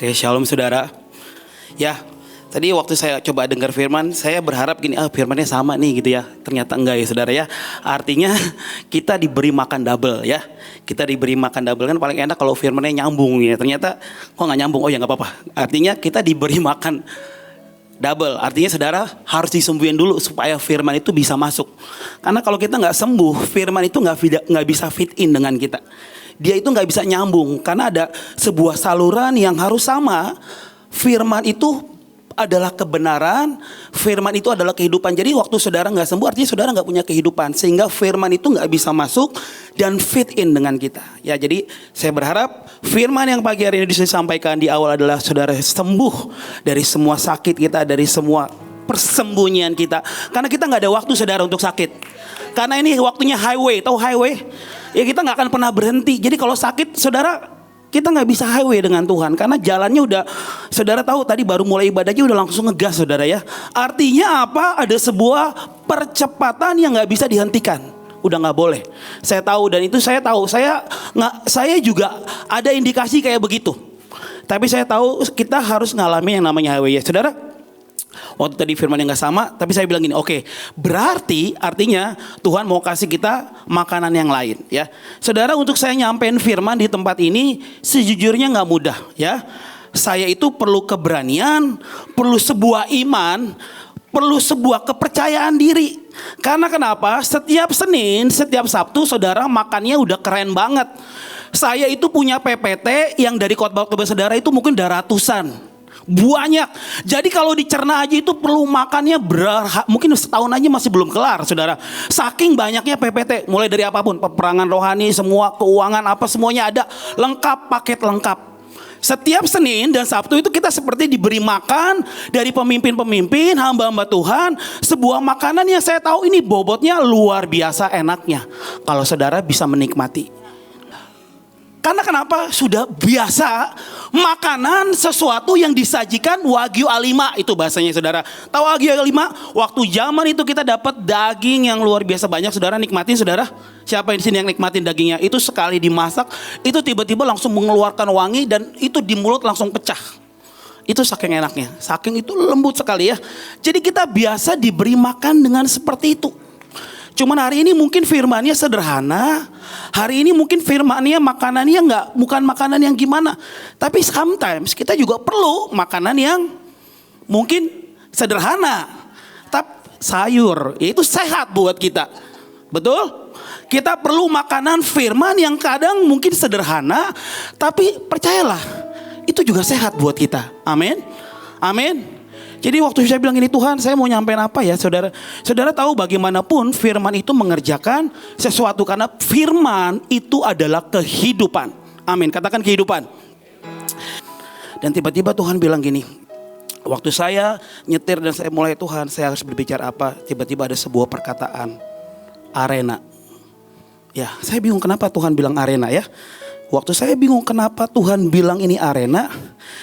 Oke, shalom saudara. Ya, tadi waktu saya coba dengar firman, saya berharap gini, firmannya sama nih gitu ya. Ternyata enggak ya saudara ya. Artinya kita diberi makan double ya. Kita diberi makan double, kan paling enak kalau firmannya nyambung ya. Ternyata kok nggak nyambung, oh ya nggak apa-apa. Artinya kita diberi makan double. Artinya saudara harus disembuhin dulu supaya firman itu bisa masuk. Karena kalau kita nggak sembuh, firman itu nggak bisa fit in dengan kita. Dia itu nggak bisa nyambung karena ada sebuah saluran yang harus sama. Firman itu adalah kebenaran, firman itu adalah kehidupan. Jadi waktu saudara nggak sembuh, artinya saudara nggak punya kehidupan, sehingga firman itu nggak bisa masuk dan fit in dengan kita. Ya, jadi saya berharap firman yang pagi hari ini disampaikan di awal adalah saudara sembuh dari semua sakit kita, dari semua persembunyian kita. Karena kita nggak ada waktu saudara untuk sakit. Karena ini waktunya highway, tahu highway? Ya kita nggak akan pernah berhenti. Jadi kalau sakit saudara, kita nggak bisa highway dengan Tuhan. Karena jalannya udah, saudara tahu tadi baru mulai ibadahnya udah langsung ngegas saudara ya. Artinya apa? Ada sebuah percepatan yang nggak bisa dihentikan. Udah nggak boleh. Saya tahu dan itu saya tahu. Saya juga ada indikasi kayak begitu. Tapi saya tahu kita harus ngalamin yang namanya highway ya saudara. Waktu tadi firmannya nggak sama, tapi saya bilang gini, oke, berarti artinya Tuhan mau kasih kita makanan yang lain, ya. Saudara, untuk saya nyampein firman di tempat ini, sejujurnya nggak mudah, ya. Saya itu perlu keberanian, perlu sebuah iman, perlu sebuah kepercayaan diri. Karena kenapa? Setiap Senin, setiap Sabtu, saudara makannya udah keren banget. Saya itu punya PPT yang dari khotbah-khotbah saudara itu mungkin udah ratusan. Banyak. Jadi kalau dicerna aja itu perlu makannya mungkin setahun aja masih belum kelar saudara. Saking banyaknya PPT, mulai dari apapun, peperangan rohani, semua keuangan apa semuanya ada, lengkap, paket lengkap. Setiap Senin dan Sabtu itu kita seperti diberi makan dari pemimpin-pemimpin, hamba-hamba Tuhan, sebuah makanan yang saya tahu ini bobotnya luar biasa enaknya. Kalau saudara bisa menikmati. Karena kenapa? Sudah biasa makanan sesuatu yang disajikan Wagyu A5, itu bahasanya saudara. Tahu Wagyu A5? Waktu zaman itu kita dapat daging yang luar biasa banyak, saudara nikmatin saudara. Siapa di sini yang nikmatin dagingnya? Itu sekali dimasak, itu tiba-tiba langsung mengeluarkan wangi dan itu di mulut langsung pecah. Itu saking enaknya, saking itu lembut sekali ya. Jadi kita biasa diberi makan dengan seperti itu. Cuman hari ini mungkin firmannya sederhana. Hari ini mungkin firmannya makanannya bukan makanan yang gimana. Tapi sometimes kita juga perlu makanan yang mungkin sederhana. Tapi sayur, itu sehat buat kita. Betul? Kita perlu makanan firman yang kadang mungkin sederhana. Tapi percayalah, itu juga sehat buat kita. Amin. Amin. Jadi waktu saya bilang ini, Tuhan saya mau nyampein apa ya saudara. Saudara tahu bagaimanapun firman itu mengerjakan sesuatu. Karena firman itu adalah kehidupan. Amin, katakan kehidupan. Dan tiba-tiba Tuhan bilang gini. Waktu saya nyetir dan saya mulai, Tuhan saya harus berbicara apa. Tiba-tiba ada sebuah perkataan, arena. Ya, saya bingung kenapa Tuhan bilang arena ya. Waktu saya bingung kenapa Tuhan bilang ini arena.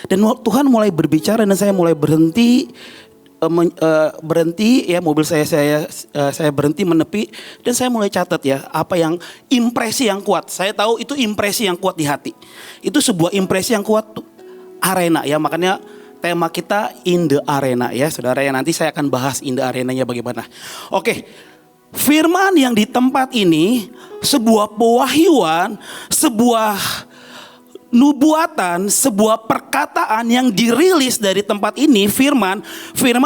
Dan Tuhan mulai berbicara dan saya mulai berhenti ya, mobil saya berhenti menepi dan saya mulai catat ya apa yang impresi yang kuat. Saya tahu itu impresi yang kuat di hati. Itu sebuah impresi yang kuat, arena ya, makanya tema kita in the arena ya saudara ya. Nanti saya akan bahas in the arenanya bagaimana. Oke. Firman yang di tempat ini sebuah pewahyuan, sebuah nubuatan, sebuah perkataan yang dirilis dari tempat ini. Firman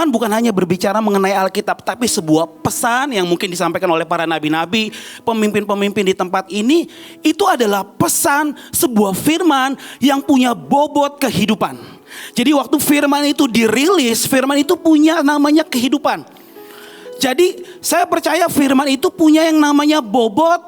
bukan hanya berbicara mengenai Alkitab, tapi sebuah pesan yang mungkin disampaikan oleh para nabi-nabi, pemimpin-pemimpin di tempat ini. Itu adalah pesan sebuah firman yang punya bobot kehidupan. Jadi waktu firman itu dirilis, firman itu punya namanya kehidupan. Jadi saya percaya firman itu punya yang namanya bobot.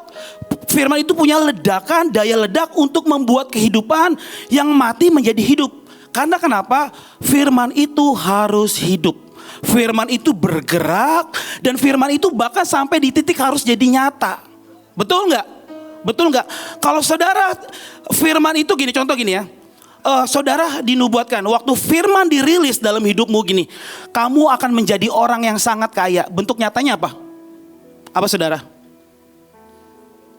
Firman itu punya ledakan, daya ledak untuk membuat kehidupan yang mati menjadi hidup. Karena kenapa? Firman itu harus hidup. Firman itu bergerak. Dan firman itu bahkan sampai di titik harus jadi nyata. Betul gak? Betul gak? Kalau saudara firman itu gini, contoh gini ya. Saudara dinubuatkan, waktu firman dirilis dalam hidupmu gini, kamu akan menjadi orang yang sangat kaya. Bentuk nyatanya apa? Apa saudara?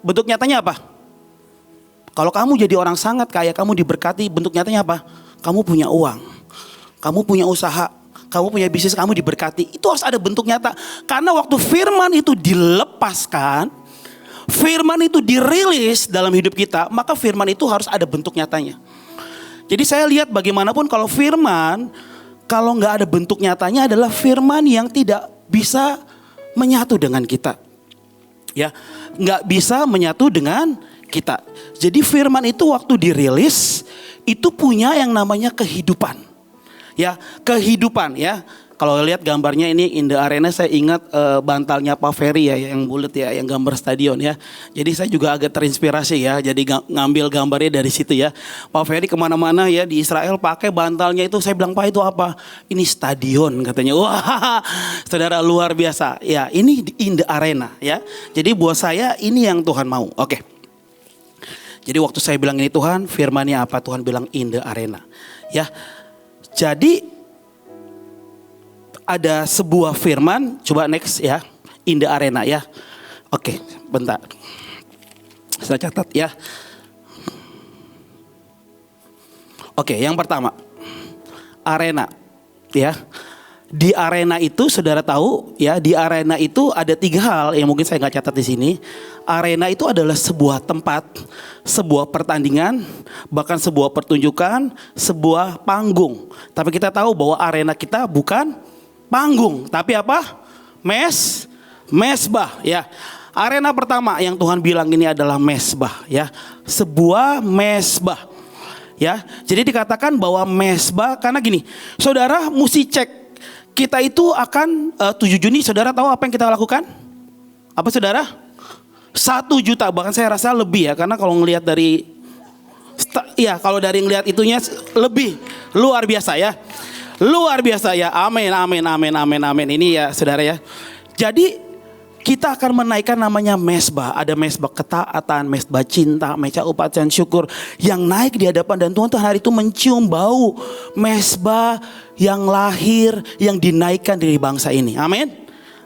Bentuk nyatanya apa? Kalau kamu jadi orang sangat kaya, kamu diberkati, bentuk nyatanya apa? kamu punya uang, kamu punya usaha, kamu punya bisnis, kamu diberkati. Itu harus ada bentuk nyata. Karena waktu firman itu dilepaskan, firman itu dirilis dalam hidup kita, maka firman itu harus ada bentuk nyatanya. Jadi saya lihat bagaimanapun kalau firman, kalau nggak ada bentuk nyatanya adalah firman yang tidak bisa menyatu dengan kita. Ya, nggak bisa menyatu dengan kita. Jadi firman itu waktu dirilis itu punya yang namanya kehidupan. Ya, kehidupan ya. Kalau lihat gambarnya ini in the arena, saya ingat bantalnya Pak Ferry ya, yang bulat ya, yang gambar stadion ya. Jadi saya juga agak terinspirasi ya, jadi ngambil gambarnya dari situ ya. Pak Ferry kemana-mana ya di Israel pakai bantalnya itu, saya bilang, Pak itu apa? Ini stadion katanya. Wah, saudara, luar biasa. Ya, ini in the arena ya. Jadi buat saya ini yang Tuhan mau. Oke. Jadi waktu saya bilang ini Tuhan, firman-Nya apa? Tuhan bilang in the arena. Ya. Jadi ada sebuah firman, coba next ya, in the arena ya. Oke, bentar. Saya catat ya. Oke, yang pertama, arena ya. Di arena itu saudara tahu ya, di arena itu ada 3 hal yang mungkin saya nggak catat di sini. Arena itu adalah sebuah tempat, sebuah pertandingan, bahkan sebuah pertunjukan, sebuah panggung. Tapi kita tahu bahwa arena kita bukan panggung, tapi apa? Mesbah ya. Arena pertama yang Tuhan bilang ini adalah mesbah ya. Sebuah mesbah ya. Jadi dikatakan bahwa mesbah karena gini, saudara mesti cek. Kita itu akan 7 Juni, saudara tahu apa yang kita lakukan? Apa saudara? 1 juta, bahkan saya rasa lebih ya. Karena kalau ngelihat dari, ya kalau dari ngelihat itunya lebih luar biasa ya. Luar biasa ya, amin, amin, amin, amin, amin. Ini ya saudara ya. Jadi kita akan menaikkan namanya mesbah. Ada mesbah ketaatan, mesbah cinta, mesbah upacara syukur yang naik di hadapan. Dan Tuhan hari itu mencium bau mesbah yang lahir, yang dinaikkan dari bangsa ini. Amin,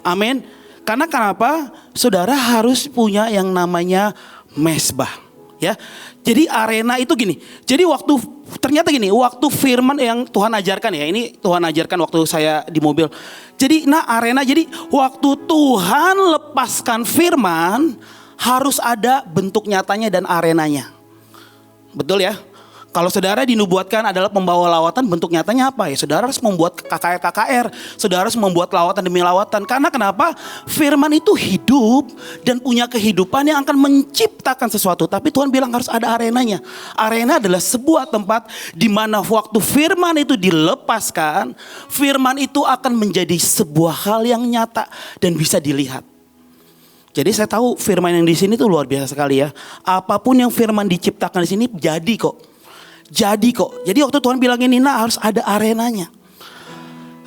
amin. Karena kenapa? Saudara harus punya yang namanya mesbah. Ya, jadi arena itu gini. Jadi ternyata gini, waktu firman yang Tuhan ajarkan ya, ini Tuhan ajarkan waktu saya di mobil. Jadi arena, jadi waktu Tuhan lepaskan firman harus ada bentuk nyatanya dan arenanya. Betul ya? Kalau saudara dinubuatkan adalah pembawa lawatan, bentuk nyatanya apa ya? Saudara harus membuat KKR, saudara harus membuat lawatan demi lawatan. Karena kenapa? Firman itu hidup dan punya kehidupan yang akan menciptakan sesuatu. Tapi Tuhan bilang harus ada arenanya. Arena adalah sebuah tempat di mana waktu firman itu dilepaskan, firman itu akan menjadi sebuah hal yang nyata dan bisa dilihat. Jadi saya tahu firman yang di sini tuh luar biasa sekali ya. Apapun yang firman diciptakan di sini jadi kok. Jadi waktu Tuhan bilang ini harus ada arenanya.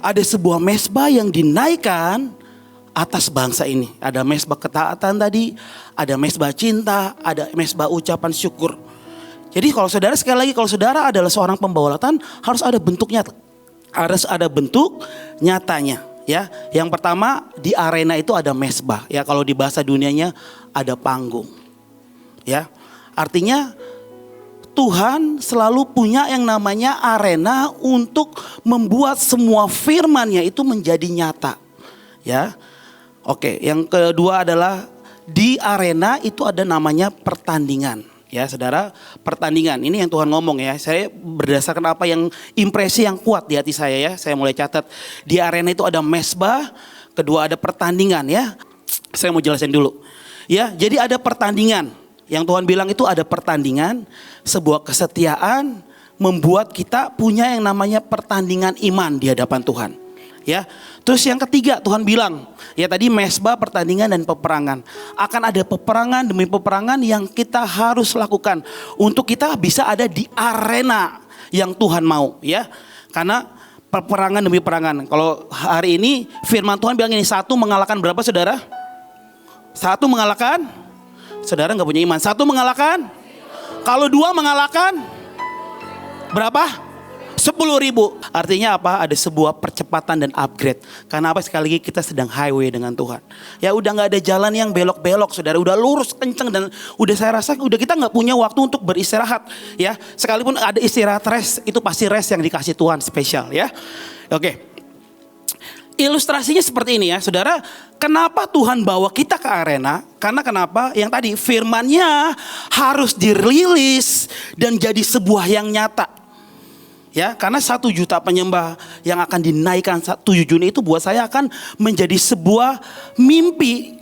Ada sebuah mesbah yang dinaikkan atas bangsa ini. Ada mesbah ketaatan tadi, ada mesbah cinta, ada mesbah ucapan syukur. Jadi kalau saudara, sekali lagi, kalau saudara adalah seorang pembawa lawatan, harus ada bentuknya. Harus ada bentuk nyatanya. Ya, yang pertama di arena itu ada mesbah. Ya, kalau di bahasa dunianya ada panggung. Ya, artinya Tuhan selalu punya yang namanya arena untuk membuat semua firman-Nya itu menjadi nyata. Ya. Oke, yang kedua adalah di arena itu ada namanya pertandingan. Ya, saudara, pertandingan. Ini yang Tuhan ngomong ya. Saya berdasarkan apa yang impresi yang kuat di hati saya ya. Saya mulai catat. Di arena itu ada mesbah, kedua ada pertandingan ya. Saya mau jelasin dulu. Ya, jadi ada pertandingan. Yang Tuhan bilang itu ada pertandingan, sebuah kesetiaan membuat kita punya yang namanya pertandingan iman di hadapan Tuhan. Ya, terus yang ketiga Tuhan bilang, ya tadi mesbah, pertandingan dan peperangan. Akan ada peperangan demi peperangan yang kita harus lakukan untuk kita bisa ada di arena yang Tuhan mau. Ya, karena peperangan demi peperangan. Kalau hari ini firman Tuhan bilang ini, 1 mengalahkan berapa saudara? 1 mengalahkan. Saudara gak punya iman. 1 mengalahkan. Kalau 2 mengalahkan berapa? 10.000. Artinya apa? Ada sebuah percepatan dan upgrade. Karena apa? Sekali lagi kita sedang highway dengan Tuhan. Ya udah gak ada jalan yang belok-belok saudara. Udah lurus kenceng dan udah saya rasa udah kita gak punya waktu untuk beristirahat. Ya, sekalipun ada istirahat rest, itu pasti rest yang dikasih Tuhan spesial ya. Oke. Ilustrasinya seperti ini ya saudara. Kenapa Tuhan bawa kita ke arena? Karena kenapa? Yang tadi firman-Nya harus dirilis dan jadi sebuah yang nyata. Ya, karena 1 juta penyembah yang akan dinaikkan 7 Juni itu buat saya akan menjadi sebuah mimpi.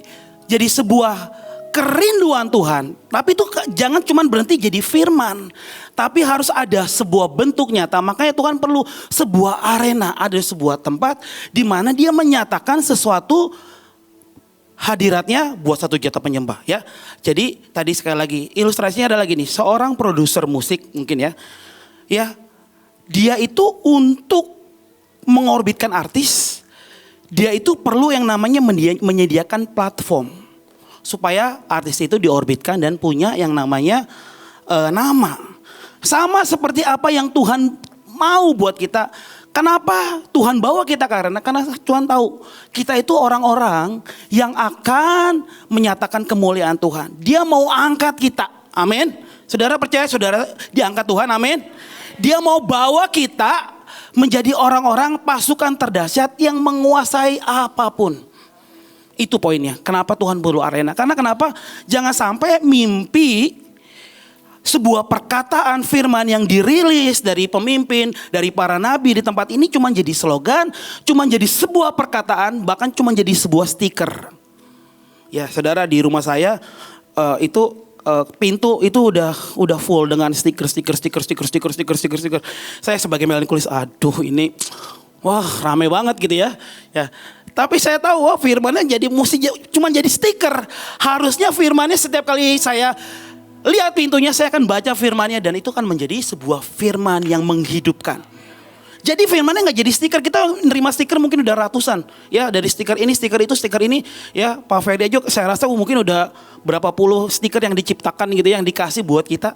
Jadi sebuah kerinduan Tuhan. Tapi itu jangan cuma berhenti jadi firman. Tapi harus ada sebuah bentuk nyata. Makanya Tuhan perlu sebuah arena. Ada sebuah tempat di mana dia menyatakan sesuatu hadiratnya buat 1 juta penyembah. Ya, jadi tadi sekali lagi ilustrasinya ada lagi nih. Seorang produser musik mungkin ya. Ya, dia itu untuk mengorbitkan artis, dia itu perlu yang namanya menyediakan platform supaya artis itu diorbitkan dan punya yang namanya nama. Sama seperti apa yang Tuhan mau buat kita. Kenapa Tuhan bawa kita ke arena? Karena Tuhan tahu kita itu orang-orang yang akan menyatakan kemuliaan Tuhan. Dia mau angkat kita. Amin. Saudara percaya saudara diangkat Tuhan? Amin. Dia mau bawa kita menjadi orang-orang pasukan terdahsyat yang menguasai apapun. Itu poinnya. Kenapa Tuhan perlu arena? Karena kenapa? Jangan sampai mimpi sebuah perkataan firman yang dirilis dari pemimpin, dari para nabi di tempat ini cuma jadi slogan, cuma jadi sebuah perkataan, bahkan cuma jadi sebuah stiker. Ya, saudara di rumah saya itu pintu itu udah full dengan stiker. Saya sebagai melankolis, aduh ini wah rame banget gitu ya. Ya. Tapi saya tahu wah firmannya jadi cuma jadi stiker. Harusnya firmannya setiap kali saya lihat pintunya saya akan baca firmannya dan itu kan menjadi sebuah firman yang menghidupkan. Jadi firmannya nggak jadi stiker, kita nerima stiker mungkin udah ratusan. Ya dari stiker ini, stiker itu, stiker ini. Ya Pak Ferdi aja saya rasa mungkin udah berapa puluh stiker yang diciptakan gitu yang dikasih buat kita.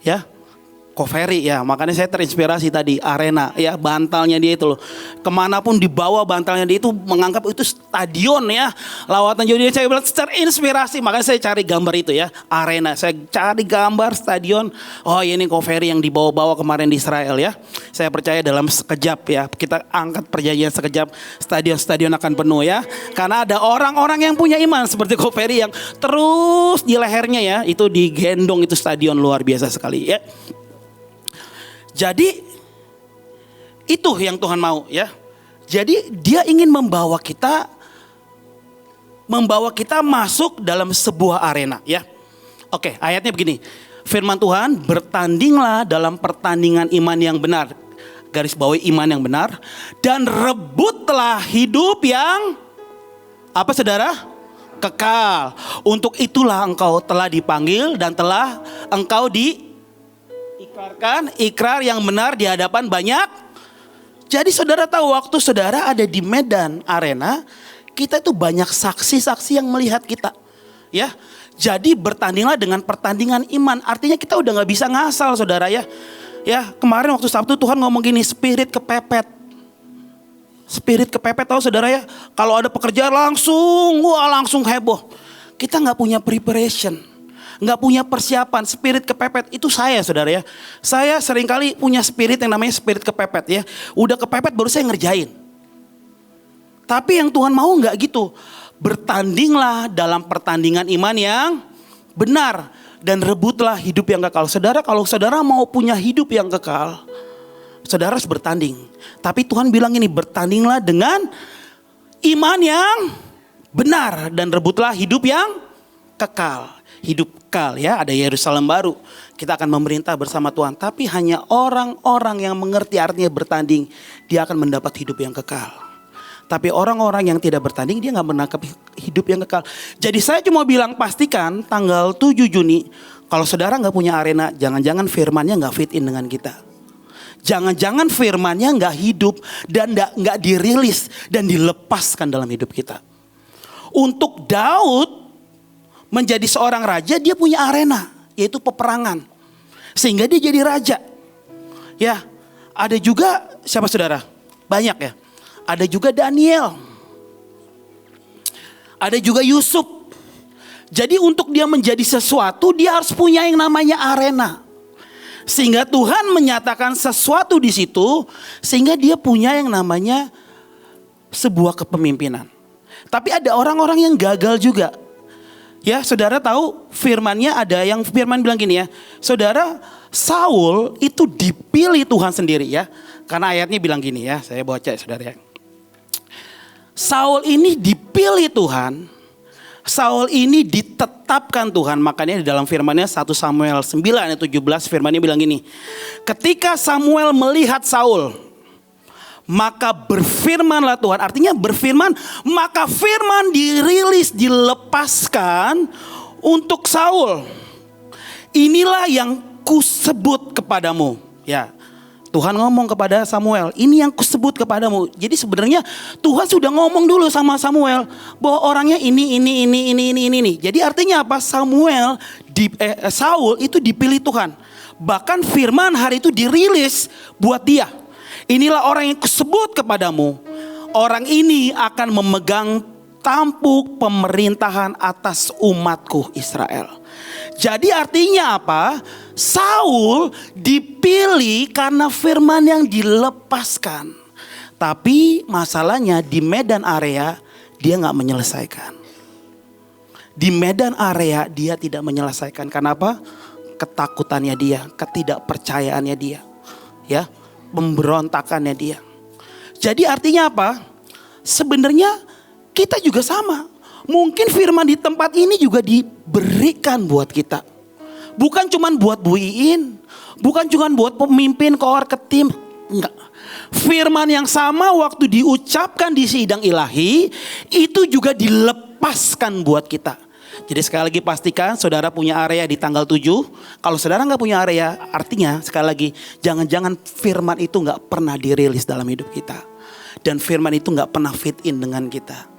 Ya. Ko Ferry ya, makanya saya terinspirasi tadi arena ya, bantalnya dia itu loh. Kemanapun dibawa bantalnya dia itu menganggap itu stadion ya. Lawatan jadi saya bilang terinspirasi, makanya saya cari gambar itu ya, arena. Saya cari gambar stadion. Oh ini Ko Ferry yang dibawa-bawa kemarin di Israel ya. Saya percaya dalam sekejap ya, kita angkat perjanjian sekejap, stadion-stadion akan penuh ya. Karena ada orang-orang yang punya iman seperti Ko Ferry yang terus di lehernya ya, itu digendong itu stadion luar biasa sekali ya. Jadi itu yang Tuhan mau ya. Jadi dia ingin membawa kita masuk dalam sebuah arena ya. Oke, ayatnya begini. Firman Tuhan, bertandinglah dalam pertandingan iman yang benar. Garis bawahi iman yang benar. Dan rebutlah hidup yang apa saudara? Kekal. Untuk itulah engkau telah dipanggil dan telah engkau ikrar yang benar di hadapan banyak. Jadi saudara tahu waktu saudara ada di medan arena, kita itu banyak saksi-saksi yang melihat kita. Ya, jadi bertandinglah dengan pertandingan iman. Artinya kita udah nggak bisa ngasal saudara ya. Ya kemarin waktu Sabtu Tuhan ngomong gini, spirit kepepet. Spirit kepepet tahu saudara ya. Kalau ada pekerjaan langsung heboh. Kita nggak punya preparation. Nggak punya persiapan, spirit kepepet itu saya saudara ya. Saya seringkali punya spirit yang namanya spirit kepepet ya. Udah kepepet baru saya ngerjain. Tapi yang Tuhan mau nggak gitu. Bertandinglah dalam pertandingan iman yang benar dan rebutlah hidup yang kekal. Saudara kalau saudara mau punya hidup yang kekal, saudara harus bertanding. Tapi Tuhan bilang ini, bertandinglah dengan iman yang benar dan rebutlah hidup yang kekal. Hidup kekal ya, ada Yerusalem baru. Kita akan memerintah bersama Tuhan. Tapi hanya orang-orang yang mengerti artinya bertanding, dia akan mendapat hidup yang kekal. Tapi orang-orang yang tidak bertanding, dia gak menangkap hidup yang kekal. Jadi saya cuma bilang pastikan tanggal 7 Juni, kalau saudara gak punya arena, jangan-jangan firmannya gak fit in dengan kita. Jangan-jangan firmannya gak hidup dan gak dirilis dan dilepaskan dalam hidup kita. Untuk Daud menjadi seorang raja, dia punya arena, yaitu peperangan. Sehingga dia jadi raja. Ya, Ada juga siapa saudara? Banyak ya. Ada juga Daniel. Ada juga Yusuf. Jadi untuk dia menjadi sesuatu, dia harus punya yang namanya arena. Sehingga Tuhan menyatakan sesuatu di situ, sehingga dia punya yang namanya sebuah kepemimpinan. Tapi ada orang-orang yang gagal juga. Ya, saudara tahu firmannya, ada yang firman bilang gini ya. Saudara, Saul itu dipilih Tuhan sendiri ya. Karena ayatnya bilang gini ya, saya baca ya saudara ya. Saul ini dipilih Tuhan. Saul ini ditetapkan Tuhan. Makanya di dalam firmannya 1 Samuel 9 ayat 17 firmannya bilang gini. Ketika Samuel melihat Saul, maka berfirmanlah Tuhan. Artinya berfirman, maka firman dirilis, dilepaskan untuk Saul. Inilah yang kusebut kepadamu. Ya, Tuhan ngomong kepada Samuel, ini yang kusebut kepadamu. Jadi sebenarnya Tuhan sudah ngomong dulu sama Samuel bahwa orangnya ini. Jadi artinya apa? Saul itu dipilih Tuhan. Bahkan firman hari itu dirilis buat dia. Inilah orang yang kusebut kepadamu. Orang ini akan memegang tampuk pemerintahan atas umatku Israel. Jadi artinya apa? Saul dipilih karena firman yang dilepaskan. Tapi masalahnya di medan area dia gak menyelesaikan. Di medan area dia tidak menyelesaikan. Kenapa? Ketakutannya dia, ketidakpercayaannya dia. Ya, pemberontakannya dia. Jadi artinya apa? Sebenarnya kita juga sama. Mungkin firman di tempat ini juga diberikan buat kita. Bukan cuma buat Bu Iin, bukan cuma buat pemimpin koor ketim. Enggak. Firman yang sama waktu diucapkan di sidang ilahi itu juga dilepaskan buat kita. Jadi sekali lagi pastikan saudara punya area di tanggal 7. Kalau saudara gak punya area, artinya sekali lagi jangan-jangan firman itu gak pernah dirilis dalam hidup kita. Dan firman itu gak pernah fit in dengan kita.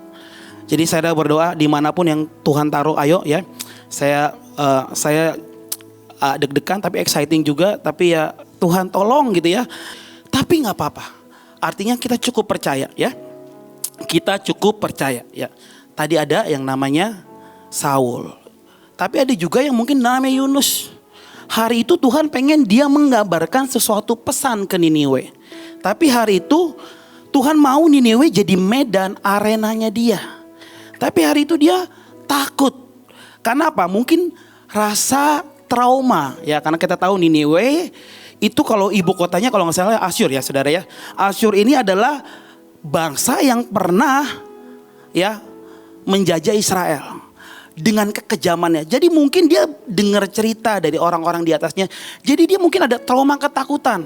Jadi saya berdoa dimanapun yang Tuhan taruh, ayo ya. Saya deg-degan tapi exciting juga. Tapi ya Tuhan tolong gitu ya. Tapi gak apa-apa. Artinya kita cukup percaya ya. Kita cukup percaya ya. Tadi ada yang namanya Saul. Tapi ada juga yang mungkin namanya Yunus. Hari itu Tuhan pengen dia menggambarkan sesuatu pesan ke Niniwe. Tapi hari itu Tuhan mau Niniwe jadi medan arenanya dia. Tapi hari itu dia takut. Karena apa? Mungkin rasa trauma ya. Karena kita tahu Niniwe itu kalau ibu kotanya kalau gak salah Asyur ya saudara ya. Asyur ini adalah bangsa yang pernah ya menjajah Israel. Dengan kekejamannya. Jadi mungkin dia dengar cerita dari orang-orang di atasnya. Jadi dia mungkin ada trauma ketakutan.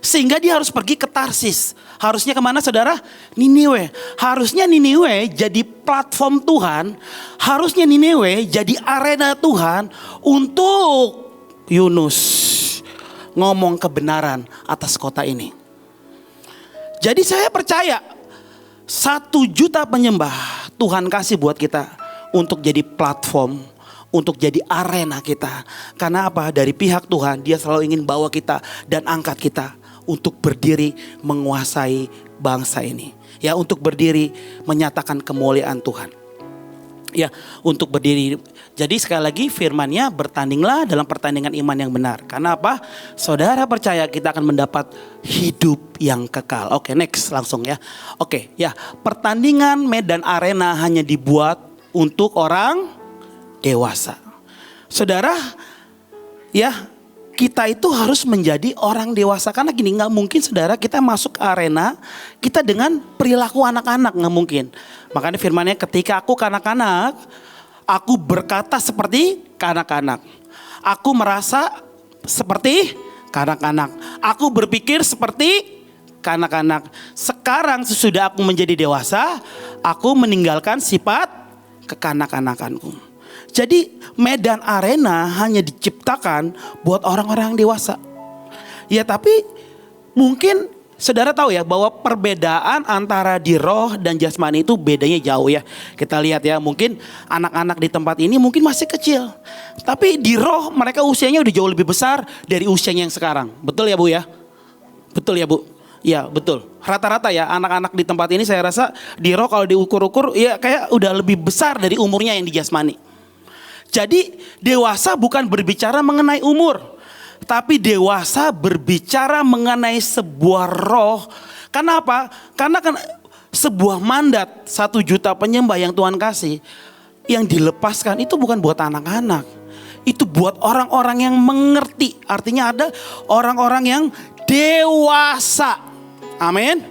Sehingga dia harus pergi ke Tarsis. Harusnya kemana saudara? Niniwe. Harusnya Niniwe jadi platform Tuhan. Harusnya Niniwe jadi arena Tuhan untuk Yunus ngomong kebenaran atas kota ini. Jadi saya percaya 1 juta penyembah Tuhan kasih buat kita. Untuk jadi platform, untuk jadi arena kita. Karena apa? Dari pihak Tuhan dia selalu ingin bawa kita dan angkat kita untuk berdiri menguasai bangsa ini. Ya, untuk berdiri menyatakan kemuliaan Tuhan. Ya, untuk berdiri. Jadi sekali lagi firman-Nya, bertandinglah dalam pertandingan iman yang benar. Karena apa? Saudara percaya kita akan mendapat hidup yang kekal. Oke, next langsung ya. Oke, ya, pertandingan medan arena hanya dibuat untuk orang dewasa. Saudara, ya kita itu harus menjadi orang dewasa. Karena gini, gak mungkin saudara kita masuk ke arena kita dengan perilaku anak-anak, gak mungkin. Makanya firmannya ketika aku kanak-kanak, aku berkata seperti kanak-kanak. Aku merasa seperti kanak-kanak. Aku berpikir seperti kanak-kanak. Sekarang sesudah aku menjadi dewasa, aku meninggalkan sifat kekanak-kanakanku. Jadi medan arena hanya diciptakan buat orang-orang dewasa. Ya tapi mungkin saudara tahu ya bahwa perbedaan antara di roh dan jasmani itu bedanya jauh ya. Kita lihat ya, mungkin anak-anak di tempat ini mungkin masih kecil. Tapi di roh mereka usianya udah jauh lebih besar dari usianya yang sekarang. Betul ya Bu ya? Betul ya Bu? Ya betul. Rata-rata ya anak-anak di tempat ini saya rasa di roh kalau diukur-ukur ya kayak udah lebih besar dari umurnya yang di jasmani. Jadi dewasa bukan berbicara mengenai umur. Tapi dewasa berbicara mengenai sebuah roh. Kenapa? Karena kan sebuah mandat 1 juta penyembah yang Tuhan kasih. Yang dilepaskan itu bukan buat anak-anak. Itu buat orang-orang yang mengerti. Artinya ada orang-orang yang dewasa. Amin.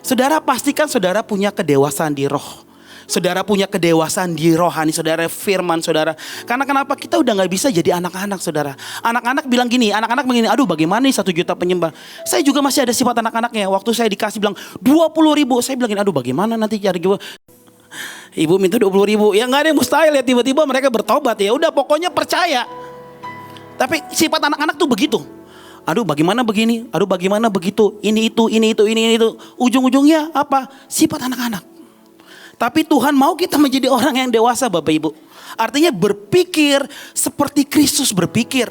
Saudara pastikan saudara punya kedewasaan di roh. Saudara punya kedewasaan di rohani, saudara firman saudara. Karena kenapa kita udah gak bisa jadi anak-anak saudara. Anak-anak bilang gini, anak-anak begini, aduh bagaimana nih 1 juta penyembah. Saya juga masih ada sifat anak-anaknya. Waktu saya dikasih bilang 20.000, saya bilang aduh bagaimana nanti cari gue. Ibu minta 20.000, ya gak ada yang mustahil ya, tiba-tiba mereka bertobat ya. Udah pokoknya percaya. Tapi sifat anak-anak tuh begitu. Aduh bagaimana begini, aduh bagaimana begitu, ini itu. Ujung-ujungnya apa? Sifat anak-anak. Tapi Tuhan mau kita menjadi orang yang dewasa Bapak Ibu. Artinya berpikir seperti Kristus berpikir.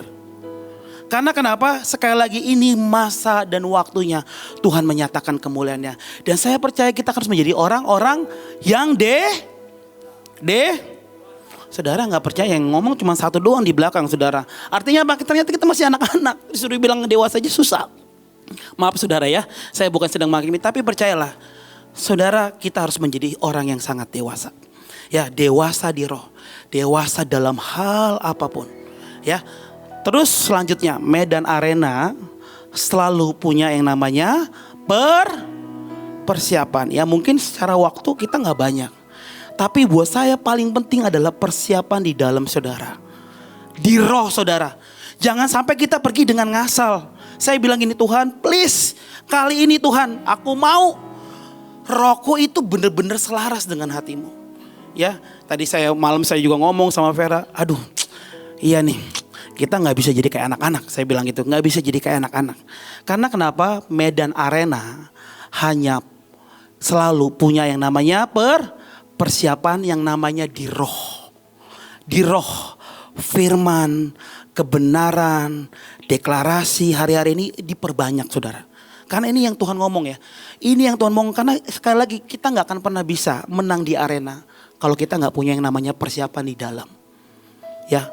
Karena kenapa? Sekali lagi ini masa dan waktunya Tuhan menyatakan kemuliaannya. Dan saya percaya kita harus menjadi orang-orang yang Saudara gak percaya, yang ngomong cuma satu doang di belakang saudara. Artinya apa? Ternyata kita masih anak-anak. Disuruh bilang dewasa aja susah. Maaf saudara ya, saya bukan sedang menghakimi. Tapi percayalah, saudara kita harus menjadi orang yang sangat dewasa. Ya, dewasa di roh. Dewasa dalam hal apapun. Ya, terus selanjutnya Medan Arena selalu punya yang namanya persiapan. Ya mungkin secara waktu kita gak banyak. Tapi buat saya paling penting adalah persiapan di dalam saudara. Di roh saudara. Jangan sampai kita pergi dengan ngasal. Saya bilang gini, Tuhan please kali ini Tuhan aku mau rohku itu benar-benar selaras dengan hatimu. Ya tadi malam saya juga ngomong sama Vera. Aduh iya nih kita gak bisa jadi kayak anak-anak. Saya bilang gitu, gak bisa jadi kayak anak-anak. Karena kenapa? Medan Arena hanya selalu punya yang namanya persiapan yang namanya di roh. Di roh, firman, kebenaran, deklarasi hari-hari ini diperbanyak saudara. Karena ini yang Tuhan ngomong ya. Ini yang Tuhan ngomong karena sekali lagi kita gak akan pernah bisa menang di arena kalau kita gak punya yang namanya persiapan di dalam. Ya,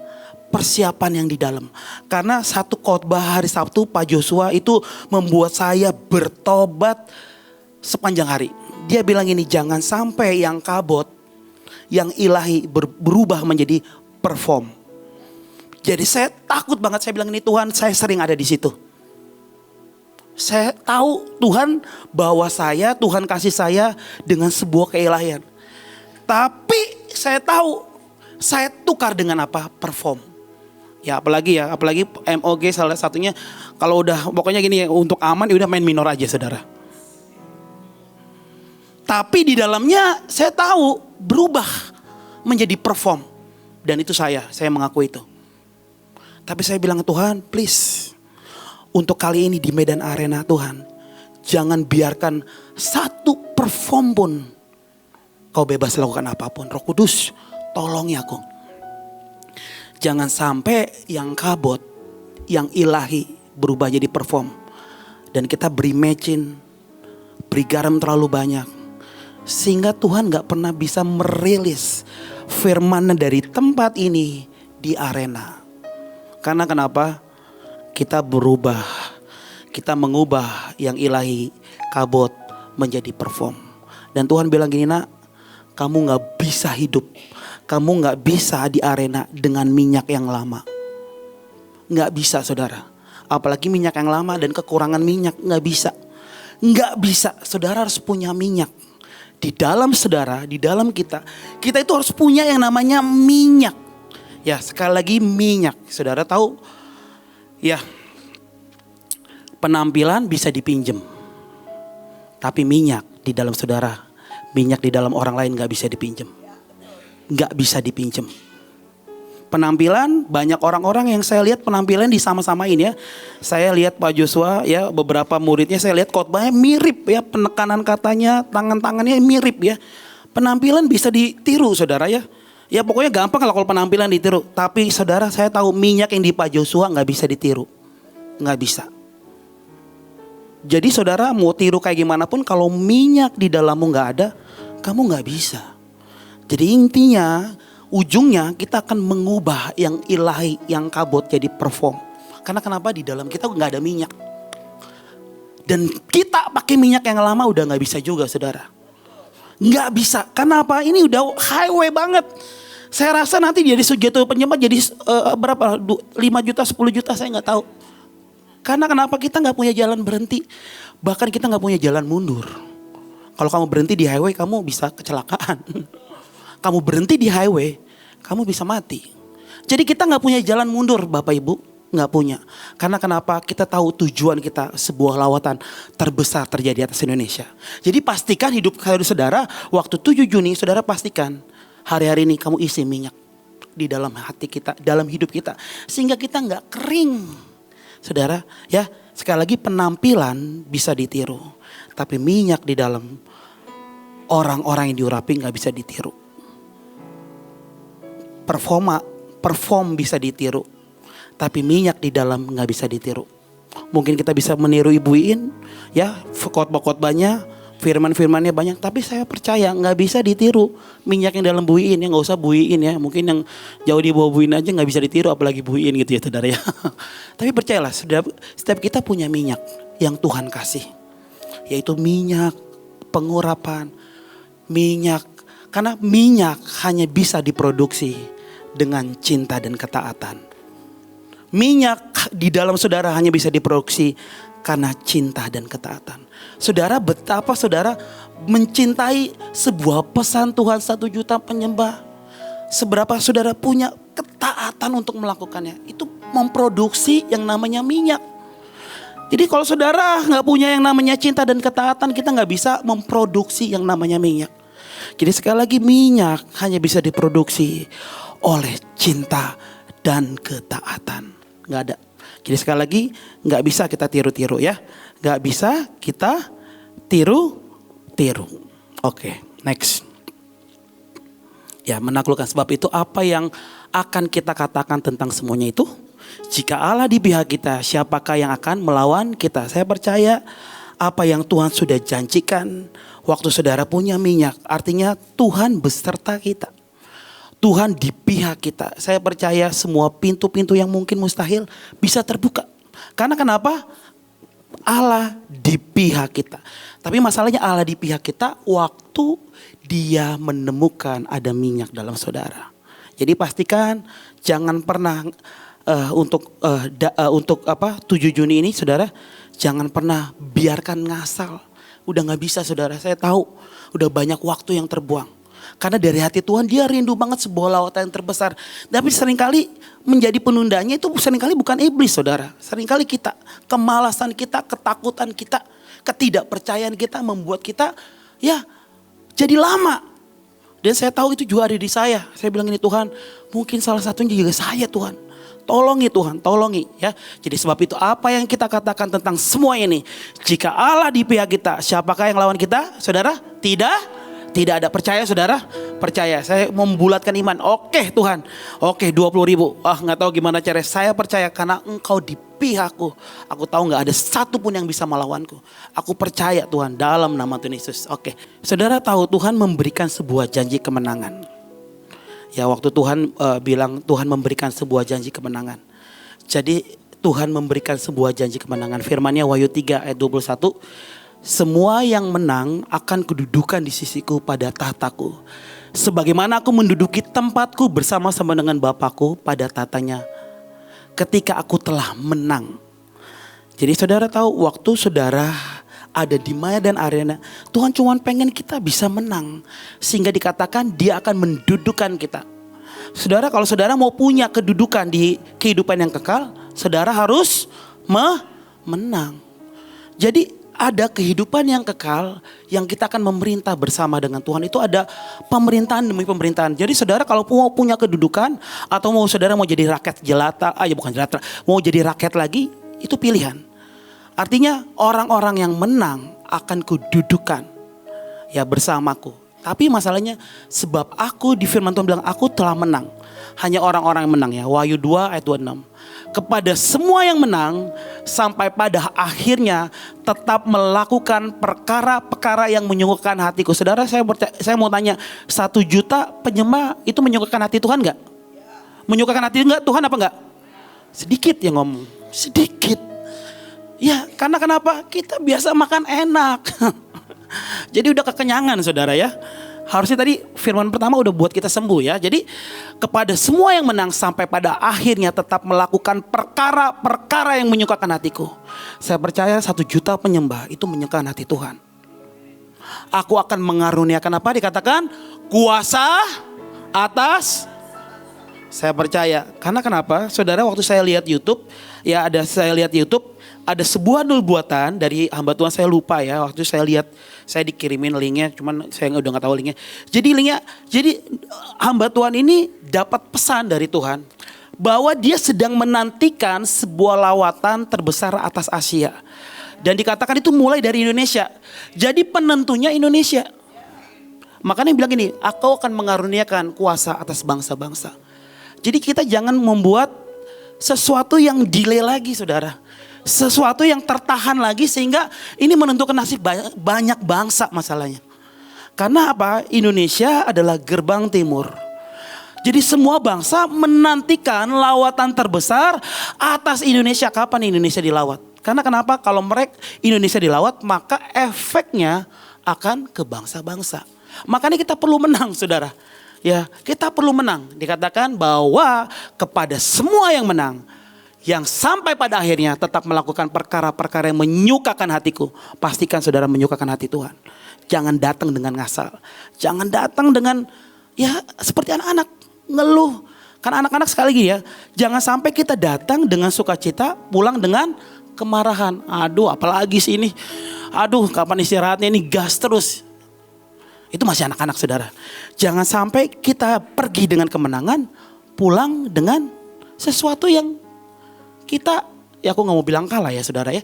persiapan yang di dalam. Karena satu khotbah hari Sabtu Pak Joshua itu membuat saya bertobat sepanjang hari. Dia bilang ini, jangan sampai yang kabot, yang ilahi berubah menjadi perform. Jadi saya takut banget, saya bilang ini Tuhan, saya sering ada di situ. Saya tahu Tuhan bawa saya, Tuhan kasih saya dengan sebuah keilahian. Tapi saya tahu saya tukar dengan apa? Perform. Ya apalagi MOG salah satunya kalau udah pokoknya gini ya, untuk aman ya udah main minor aja saudara. Tapi di dalamnya saya tahu berubah menjadi perform. Dan itu saya mengaku itu. Tapi saya bilang Tuhan please. Untuk kali ini di Medan Arena Tuhan. Jangan biarkan satu perform pun. Kau bebas lakukan apapun. Roh Kudus tolongi aku. Jangan sampai yang kabut, yang ilahi berubah jadi perform. Dan kita beri mecin, beri garam terlalu banyak. Sehingga Tuhan gak pernah bisa merilis firman dari tempat ini di arena. Karena kenapa? Kita berubah. Kita mengubah yang ilahi kabut menjadi perform. Dan Tuhan bilang gini nak, kamu gak bisa hidup. Kamu gak bisa di arena dengan minyak yang lama. Gak bisa saudara. Apalagi minyak yang lama dan kekurangan minyak, gak bisa. Gak bisa, saudara harus punya minyak. Di dalam saudara, di dalam kita itu harus punya yang namanya minyak. Ya sekali lagi minyak. Saudara tahu ya, penampilan bisa dipinjem. Tapi minyak di dalam saudara, minyak di dalam orang lain gak bisa dipinjem. Gak bisa dipinjem. Penampilan banyak orang-orang yang saya lihat penampilan disama-samain ya. Saya lihat Pak Joshua ya, beberapa muridnya saya lihat khotbahnya mirip ya, penekanan katanya, tangan-tangannya mirip ya. Penampilan bisa ditiru saudara ya. Ya pokoknya gampang kalau penampilan ditiru. Tapi saudara saya tahu minyak yang di Pak Joshua gak bisa ditiru. Gak bisa. Jadi saudara mau tiru kayak gimana pun, kalau minyak di dalammu nggak ada, kamu nggak bisa. Jadi intinya, ujungnya kita akan mengubah yang ilahi, yang kabut jadi perform. Karena kenapa? Di dalam kita nggak ada minyak. Dan kita pakai minyak yang lama udah nggak bisa juga saudara. Nggak bisa. Kenapa? Ini udah highway banget. Saya rasa nanti jadi jatuh penyembah jadi berapa? 5 juta, 10 juta saya nggak tahu. Karena kenapa? Kita nggak punya jalan berhenti. Bahkan kita nggak punya jalan mundur. Kalau kamu berhenti di highway, kamu bisa kecelakaan. Kamu berhenti di highway, kamu bisa mati. Jadi kita nggak punya jalan mundur, Bapak Ibu, nggak punya. Karena kenapa? Kita tahu tujuan kita, sebuah lawatan terbesar terjadi atas Indonesia. Jadi pastikan hidup saudara, waktu 7 Juni, saudara pastikan hari-hari ini kamu isi minyak di dalam hati kita, dalam hidup kita, sehingga kita nggak kering. Saudara, ya sekali lagi penampilan bisa ditiru, tapi minyak di dalam orang-orang yang diurapi nggak bisa ditiru. Perform bisa ditiru, tapi minyak di dalam nggak bisa ditiru. Mungkin kita bisa meniru Ibu Iin, ya khotbah-khotbahnya, firman-firmannya banyak, tapi saya percaya nggak bisa ditiru minyak yang dalam Bu Iin. Ya nggak usah Bu Iin ya, mungkin yang jauh di bawah Bu Iin aja nggak bisa ditiru, apalagi Bu Iin gitu ya saudara ya. Tapi percayalah, setiap kita punya minyak yang Tuhan kasih, yaitu minyak pengurapan, minyak. Karena minyak hanya bisa diproduksi dengan cinta dan ketaatan. Minyak di dalam saudara hanya bisa diproduksi karena cinta dan ketaatan. Saudara, betapa saudara mencintai sebuah pesan Tuhan 1 juta penyembah. Seberapa saudara punya ketaatan untuk melakukannya. Itu memproduksi yang namanya minyak. Jadi kalau saudara gak punya yang namanya cinta dan ketaatan, kita gak bisa memproduksi yang namanya minyak. Jadi sekali lagi, minyak hanya bisa diproduksi oleh cinta dan ketaatan. Gak ada. Jadi sekali lagi, gak bisa kita tiru-tiru ya. Gak bisa kita tiru-tiru. Oke, next. Ya, menaklukkan. Sebab itu apa yang akan kita katakan tentang semuanya itu? Jika Allah di pihak kita, siapakah yang akan melawan kita? Saya percaya apa yang Tuhan sudah janjikan waktu saudara punya minyak. Artinya Tuhan beserta kita. Tuhan di pihak kita. Saya percaya semua pintu-pintu yang mungkin mustahil bisa terbuka. Karena kenapa? Allah di pihak kita. Tapi masalahnya Allah di pihak kita waktu Dia menemukan ada minyak dalam saudara. Jadi pastikan jangan pernah untuk 7 Juni ini saudara, jangan pernah biarkan ngasal. Udah gak bisa saudara, saya tahu udah banyak waktu yang terbuang. Karena dari hati Tuhan Dia rindu banget sebuah lawatan yang terbesar. Tapi seringkali menjadi penundanya itu seringkali bukan iblis saudara. Seringkali kita, kemalasan kita, ketakutan kita, ketidakpercayaan kita membuat kita ya jadi lama. Dan saya tahu itu juga ada di saya. Saya bilang ini, Tuhan mungkin salah satunya juga saya Tuhan. Tolongi Tuhan, tolongi ya. Jadi sebab itu apa yang kita katakan tentang semua ini. Jika Allah di pihak kita, siapakah yang lawan kita? Saudara, tidak ada. Percaya saudara? Percaya. Saya membulatkan iman. Oke Tuhan. Oke 20.000. Gak tahu gimana caranya. Saya percaya karena Engkau di pihakku. Aku tahu gak ada satu pun yang bisa melawanku. Aku percaya Tuhan dalam nama Tuhan Yesus. Oke. Saudara tahu Tuhan memberikan sebuah janji kemenangan. Ya waktu Tuhan bilang Tuhan memberikan sebuah janji kemenangan. Jadi Tuhan memberikan sebuah janji kemenangan. Firman-Nya Wahyu 3 ayat 21. Semua yang menang akan kedudukan di sisiku pada tahtaku. Sebagaimana aku menduduki tempatku bersama-sama dengan Bapakku pada tatanya. Ketika aku telah menang. Jadi saudara tahu waktu saudara ada di Maya dan Arena, Tuhan cuma pengen kita bisa menang. Sehingga dikatakan Dia akan mendudukan kita. Saudara, kalau saudara mau punya kedudukan di kehidupan yang kekal, saudara harus menang. Jadi ada kehidupan yang kekal yang kita akan memerintah bersama dengan Tuhan. Itu ada pemerintahan demi pemerintahan. Jadi saudara kalau mau punya kedudukan atau mau saudara mau jadi rakyat jelata, bukan jelata, mau jadi rakyat lagi, itu pilihan. Artinya orang-orang yang menang akan kududukan ya bersamaku. Tapi masalahnya sebab aku di firman Tuhan bilang aku telah menang. Hanya orang-orang yang menang ya. Wahyu 2 ayat 26. Kepada semua yang menang sampai pada akhirnya tetap melakukan perkara-perkara yang menyukakan hatiku. Saudara, saya mau tanya, 1 juta penyembah itu menyukakan hati Tuhan enggak? Menyukakan hati enggak Tuhan apa enggak? Sedikit yang ngomong, sedikit. Ya, karena kenapa? Kita biasa makan enak. Jadi udah kekenyangan saudara ya. Harusnya tadi firman pertama udah buat kita sembuh ya. Jadi kepada semua yang menang sampai pada akhirnya tetap melakukan perkara-perkara yang menyukakan hatiku. Saya percaya 1 juta penyembah itu menyukakan hati Tuhan. Aku akan mengaruniakan apa dikatakan? Kuasa atas. Saya percaya. Karena kenapa? Saudara, waktu saya lihat YouTube, ada sebuah nubuatan dari hamba Tuhan, saya lupa ya. Waktu saya lihat, saya dikirimin linknya, cuman saya udah nggak tahu linknya. Jadi hamba Tuhan ini dapat pesan dari Tuhan bahwa dia sedang menantikan sebuah lawatan terbesar atas Asia. Dan dikatakan itu mulai dari Indonesia. Jadi penentunya Indonesia. Makanya bilang gini, aku akan mengaruniakan kuasa atas bangsa-bangsa. Jadi kita jangan membuat sesuatu yang delay lagi saudara. Sesuatu yang tertahan lagi sehingga ini menentukan nasib banyak bangsa masalahnya. Karena apa? Indonesia adalah gerbang timur. Jadi semua bangsa menantikan lawatan terbesar atas Indonesia. Kapan Indonesia dilawat? Karena kenapa? Kalau Indonesia dilawat maka efeknya akan ke bangsa-bangsa. Makanya kita perlu menang saudara. Ya, kita perlu menang. Dikatakan bahwa kepada semua yang menang, yang sampai pada akhirnya tetap melakukan perkara-perkara yang menyukakan hatiku. Pastikan saudara menyukakan hati Tuhan. Jangan datang dengan ngasal. Jangan datang dengan ya seperti anak-anak ngeluh. Karena anak-anak sekali lagi ya, jangan sampai kita datang dengan sukacita, pulang dengan kemarahan. Aduh, apalagi sih ini. Aduh, kapan istirahatnya, ini gas terus. Itu masih anak-anak saudara. Jangan sampai kita pergi dengan kemenangan, pulang dengan sesuatu yang kita, ya aku gak mau bilang kalah ya saudara ya.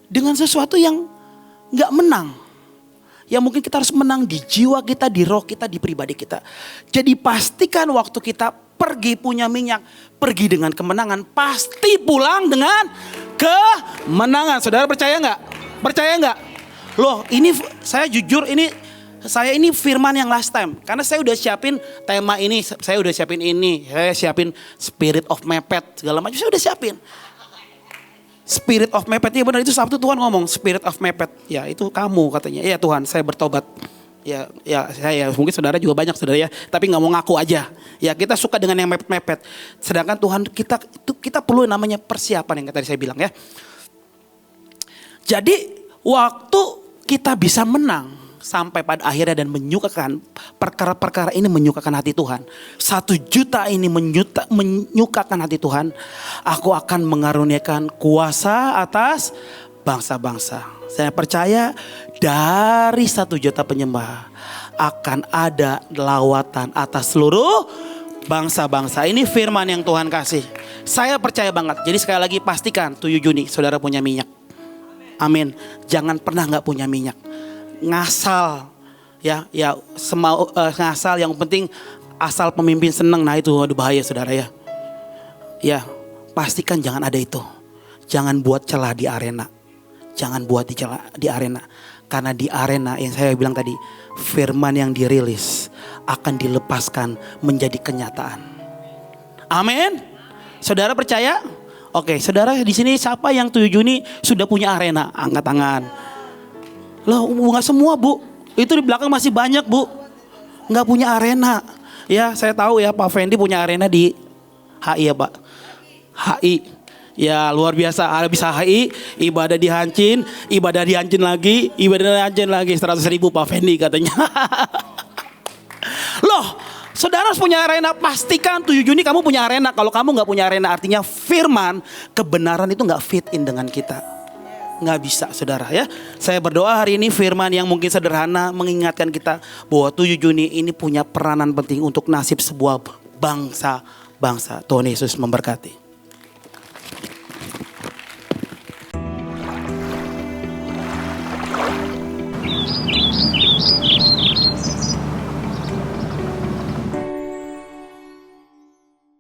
Dengan sesuatu yang gak menang. Ya mungkin kita harus menang di jiwa kita, di roh kita, di pribadi kita. Jadi pastikan waktu kita pergi punya minyak, pergi dengan kemenangan, pasti pulang dengan kemenangan. Saudara percaya gak? Percaya gak? Loh ini saya jujur saya ini firman yang last time. Karena saya udah siapin tema ini. Saya udah siapin ini. Saya siapin spirit of mepet. Segala macam saya udah siapin. Spirit of mepet. Ya benar itu Sabtu Tuhan ngomong. Spirit of mepet. Ya itu kamu katanya. Ya Tuhan saya bertobat. Ya saya mungkin saudara juga banyak saudara ya. Tapi gak mau ngaku aja. Ya kita suka dengan yang mepet-mepet. Sedangkan Tuhan kita perlu namanya persiapan yang tadi saya bilang ya. Jadi waktu kita bisa menang. Sampai pada akhirnya dan menyukakan perkara-perkara ini menyukakan hati Tuhan. 1 juta ini menyukakan hati Tuhan. Aku akan mengaruniakan kuasa atas bangsa-bangsa. Saya percaya dari 1 juta penyembah akan ada lawatan atas seluruh bangsa-bangsa. Ini firman yang Tuhan kasih. Saya percaya banget. Jadi sekali lagi pastikan 7 Juni saudara punya minyak. Amin. Jangan pernah gak punya minyak. Ngasal ngasal yang penting asal pemimpin senang. Nah itu aduh bahaya saudara ya. Ya pastikan jangan ada itu. Jangan buat celah di arena. Jangan buat di arena. Karena di arena yang saya bilang tadi, firman yang dirilis akan dilepaskan menjadi kenyataan. Amin. Saudara percaya? Oke, saudara di sini siapa yang 7 Juni sudah punya arena? Angkat tangan. Loh gak semua bu, itu di belakang masih banyak bu, gak punya arena. Ya saya tahu ya Pak Fendi punya arena di HI ya Pak. HI, ya luar biasa, bisa HI, ibadah di Hancin lagi, 100.000 Pak Fendi katanya. Loh saudara harus punya arena, pastikan 7 Juni kamu punya arena. Kalau kamu gak punya arena artinya firman, kebenaran itu gak fit in dengan kita. Nggak bisa saudara ya. Saya berdoa hari ini firman yang mungkin sederhana mengingatkan kita bahwa 7 Juni ini punya peranan penting untuk nasib sebuah bangsa. Tuhan Yesus memberkati.